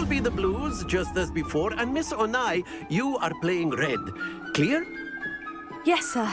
be the blues, just as before, and Miss Onai, you are playing red. Clear? Yes, sir.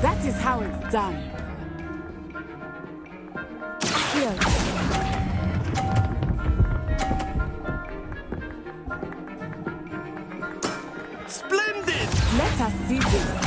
That is how it's done. Here. Splendid! Let us see this.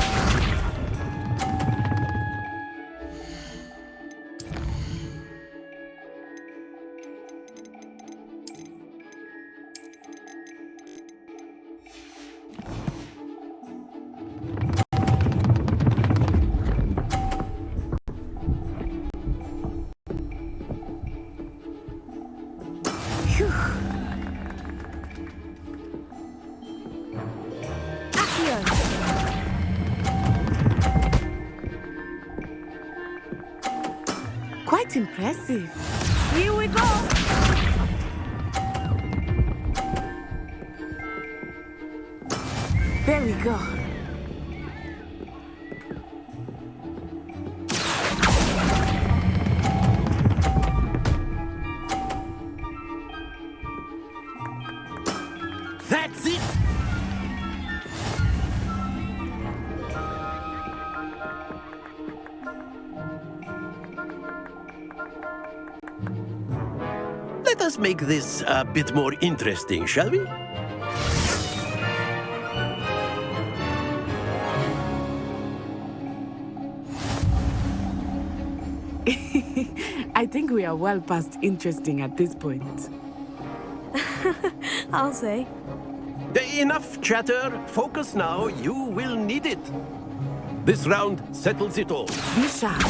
Here. Quite impressive. Here we go. There we go. That's it! Let us make this a bit more interesting, shall we? I think we are well past interesting at this point. I'll say. Enough chatter. Focus now. You will need it. This round settles it all. Be sharp.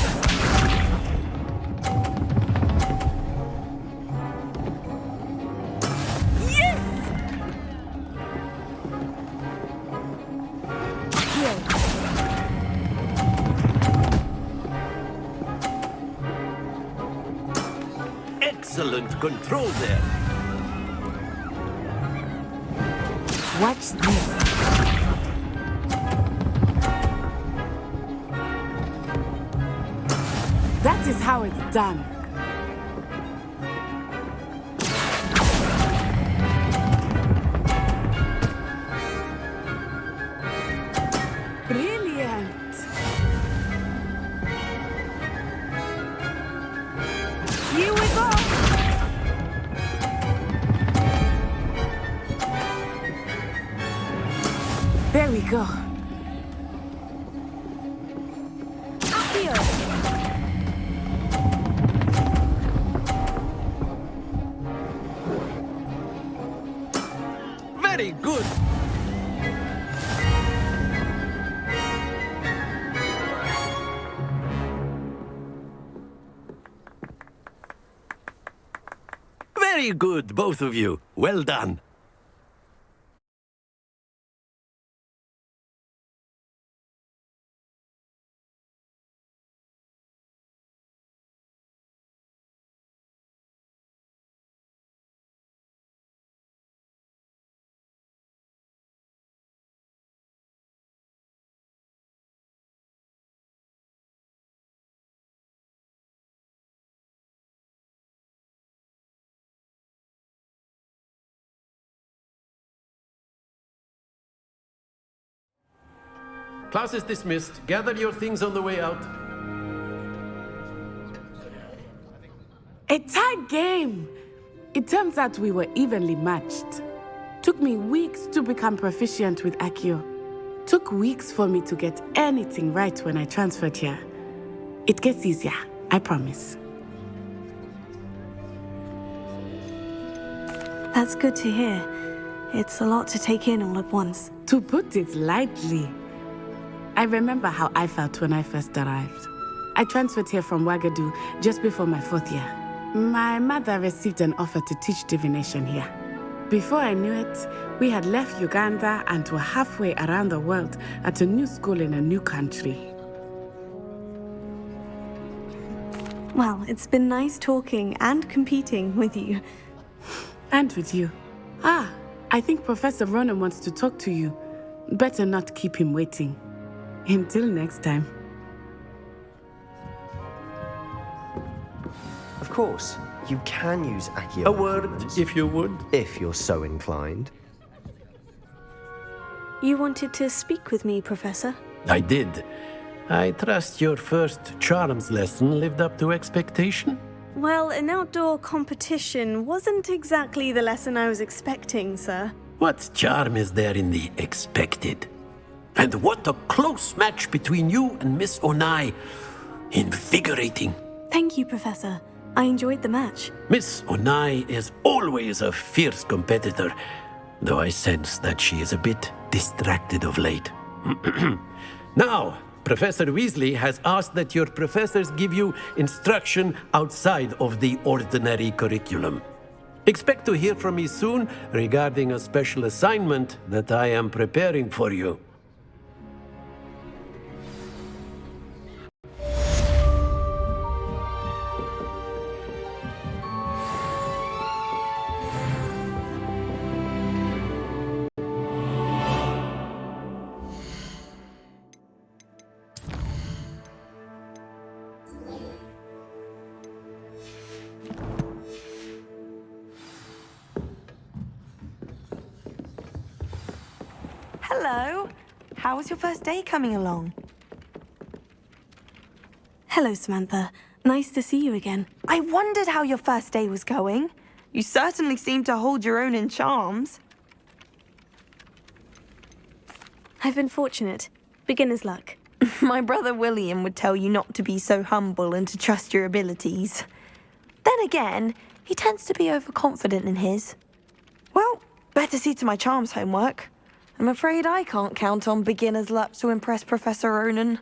Here. Excellent control there. Watch this. That is how it's done. Brilliant. Here we go. There we go. Here. Very good. Very good, both of you. Well done. Class is dismissed. Gather your things on the way out. A tight game. It turns out we were evenly matched. Took me weeks to become proficient with Accio. Took weeks for me to get anything right when I transferred here. It gets easier, I promise. That's good to hear. It's a lot to take in all at once. To put it lightly, I remember how I felt when I first arrived. I transferred here from Wagadu just before my 4th year. My mother received an offer to teach divination here. Before I knew it, we had left Uganda and were halfway around the world at a new school in a new country. Well, it's been nice talking and competing with you. And with you. Ah, I think Professor Ronan wants to talk to you. Better not keep him waiting. Until next time. Of course, you can use Accio. A word, if you would. If you're so inclined. You wanted to speak with me, Professor? I did. I trust your first charms lesson lived up to expectation? Well, an outdoor competition wasn't exactly the lesson I was expecting, sir. What charm is there in the expected? And what a close match between you and Miss Onai. Invigorating. Thank you, Professor. I enjoyed the match. Miss Onai is always a fierce competitor, though I sense that she is a bit distracted of late. Now, Professor Weasley has asked that your professors give you instruction outside of the ordinary curriculum. Expect to hear from me soon regarding a special assignment that I am preparing for you. Hello. How was your first day coming along? Hello, Samantha. Nice to see you again. I wondered how your first day was going. You certainly seem to hold your own in charms. I've been fortunate. Beginner's luck. My brother William would tell you not to be so humble and to trust your abilities. Then again, he tends to be overconfident in his. Well, better see to my charms homework. I'm afraid I can't count on beginner's luck to impress Professor Ronan.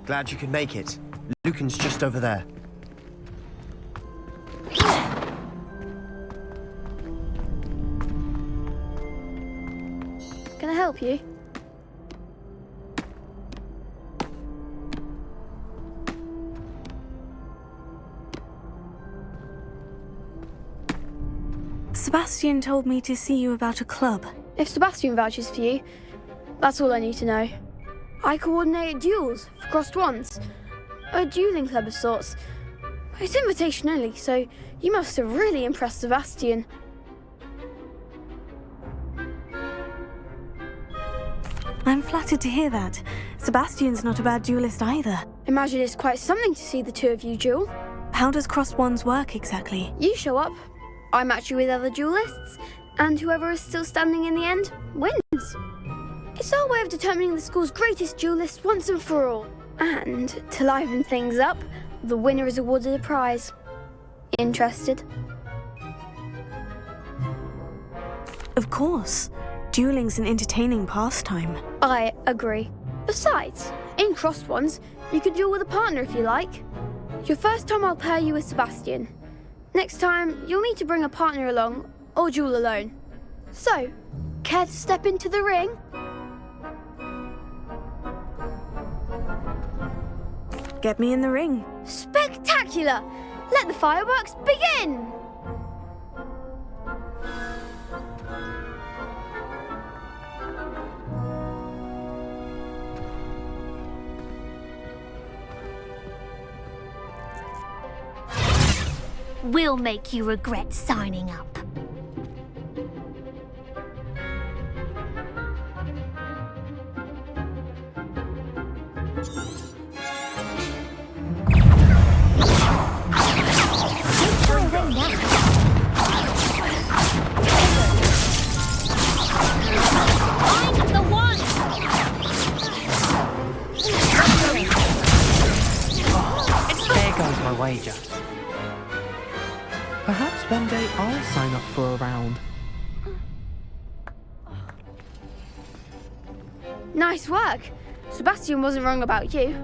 Glad you could make it. Lucan's just over there. help you? Sebastian told me to see you about a club. If Sebastian vouches for you, that's all I need to know. I coordinate duels for crossed ones. A dueling club of sorts. It's invitation only, so you must have really impressed Sebastian. I'm flattered to hear that. Sebastian's not a bad duelist either. Imagine it's quite something to see the two of you duel. How does crossed ones work exactly? You show up, I match you with other duelists, and whoever is still standing in the end wins. It's our way of determining the school's greatest duelist once and for all. And to liven things up, the winner is awarded a prize. Interested? Of course. Dueling's an entertaining pastime. I agree. Besides, in crossed ones, you could duel with a partner if you like. Your first time I'll pair you with Sebastian. Next time, you'll need to bring a partner along, or duel alone. So, care to step into the ring? Get me in the ring. Spectacular! Let the fireworks begin! We'll make you regret signing up. I'm the one! There goes my wager. Perhaps one day I'll sign up for a round. Nice work. Sebastian wasn't wrong about you.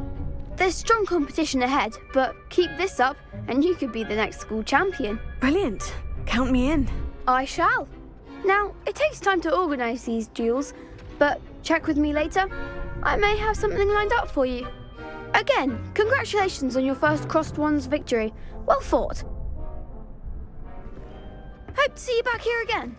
There's strong competition ahead, but keep this up and you could be the next school champion. Brilliant. Count me in. I shall. Now, it takes time to organise these duels, but check with me later. I may have something lined up for you. Again, congratulations on your first crossed ones victory. Well fought. Hope to see you back here again.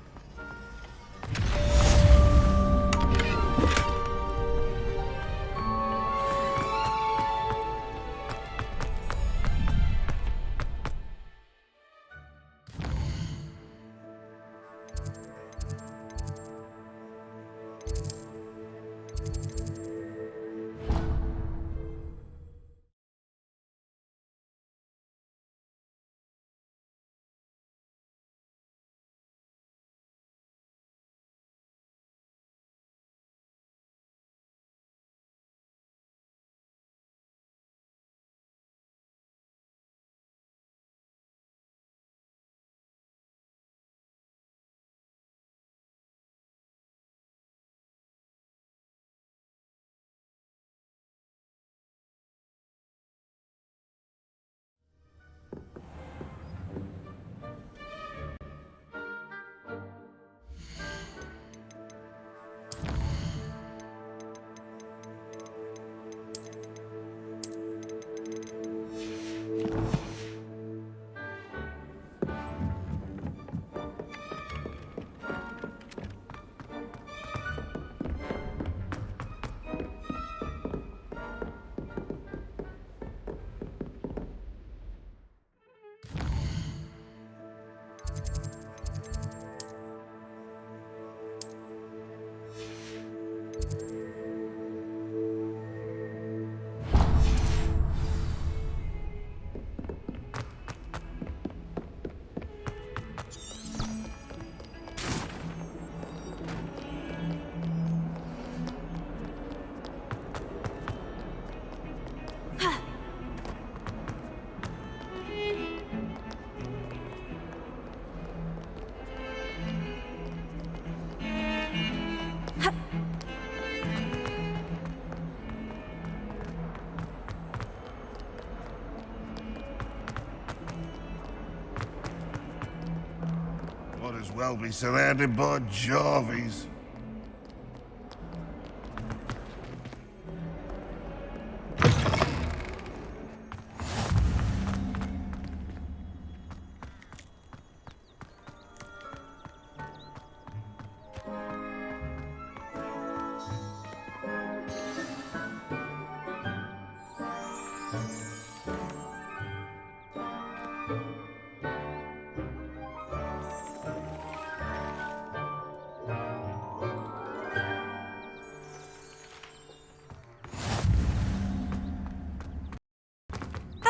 Might as well be surrounded by Jarvies.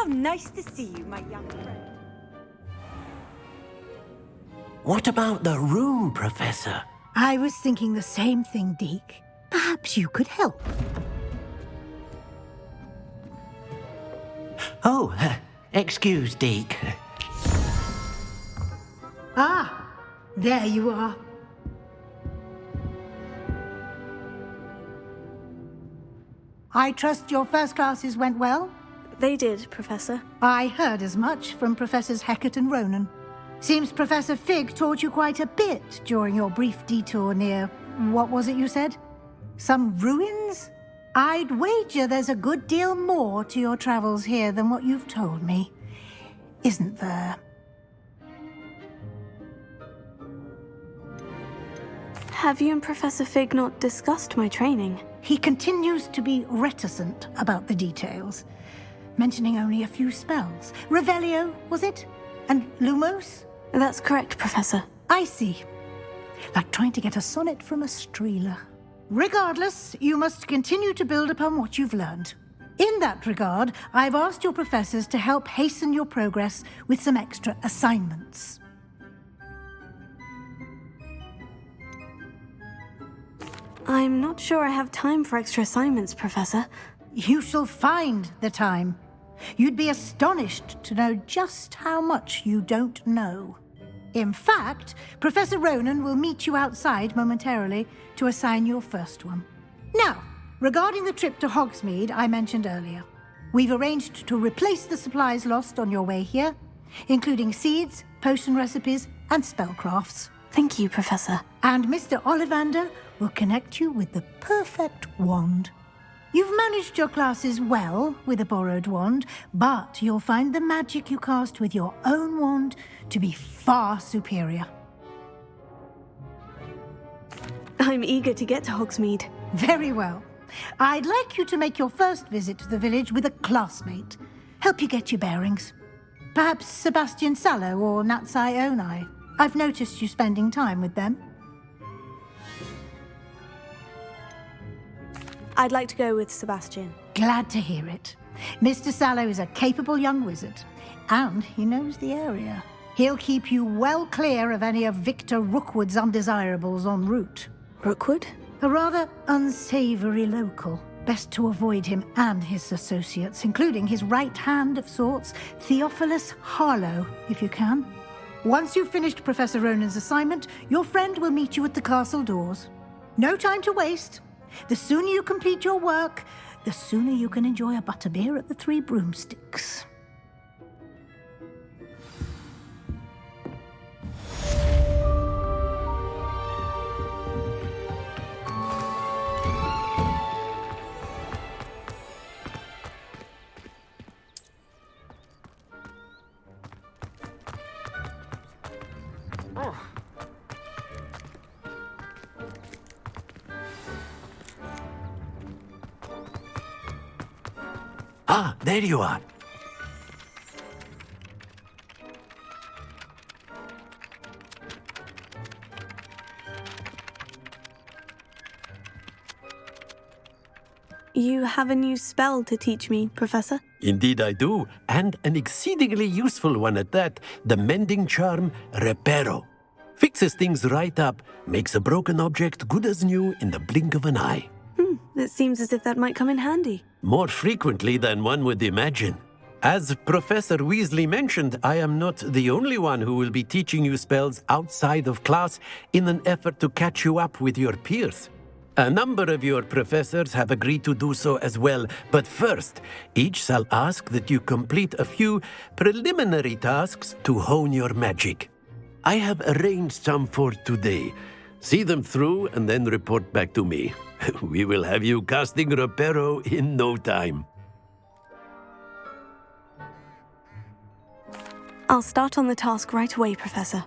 nice to see you, my young friend. What about the room, Professor? I was thinking the same thing, Deke. Perhaps you could help. Oh, excuse, Deke. Ah, there you are. I trust your first classes went well? They did, Professor. I heard as much from Professors Hecat and Ronan. Seems Professor Fig taught you quite a bit during your brief detour near... what was it you said? Some ruins? I'd wager there's a good deal more to your travels here than what you've told me. Isn't there? Have you and Professor Fig not discussed my training? He continues to be reticent about the details, mentioning only a few spells. Revelio, was it? And Lumos? That's correct, Professor. I see. Like trying to get a sonnet from a streeler. Regardless, you must continue to build upon what you've learned. In that regard, I've asked your professors to help hasten your progress with some extra assignments. I'm not sure I have time for extra assignments, Professor. You shall find the time. You'd be astonished to know just how much you don't know. In fact, Professor Ronan will meet you outside momentarily to assign your first one. Now, regarding the trip to Hogsmeade I mentioned earlier, we've arranged to replace the supplies lost on your way here, including seeds, potion recipes, and spellcrafts. Thank you, Professor. And Mr. Ollivander will connect you with the perfect wand. You've managed your classes well with a borrowed wand, but you'll find the magic you cast with your own wand to be far superior. I'm eager to get to Hogsmeade. Very well. I'd like you to make your first visit to the village with a classmate. Help you get your bearings. Perhaps Sebastian Sallow or Natsai Onai. I've noticed you spending time with them. I'd like to go with Sebastian. Glad to hear it. Mr. Sallow is a capable young wizard, and he knows the area. He'll keep you well clear of any of Victor Rookwood's undesirables en route. Rookwood? A rather unsavory local. Best to avoid him and his associates, including his right hand of sorts, Theophilus Harlow, if you can. Once you've finished Professor Ronan's assignment, your friend will meet you at the castle doors. No time to waste. The sooner you complete your work, the sooner you can enjoy a butterbeer at the Three Broomsticks. Ah, there you are. You have a new spell to teach me, Professor? Indeed I do, and an exceedingly useful one at that, the mending charm Reparo. Fixes things right up, makes a broken object good as new in the blink of an eye. It seems as if that might come in handy. More frequently than one would imagine. As Professor Weasley mentioned, I am not the only one who will be teaching you spells outside of class in an effort to catch you up with your peers. A number of your professors have agreed to do so as well, but first, each shall ask that you complete a few preliminary tasks to hone your magic. I have arranged some for today. See them through and then report back to me. We will have you casting Reparo in no time. I'll start on the task right away, Professor.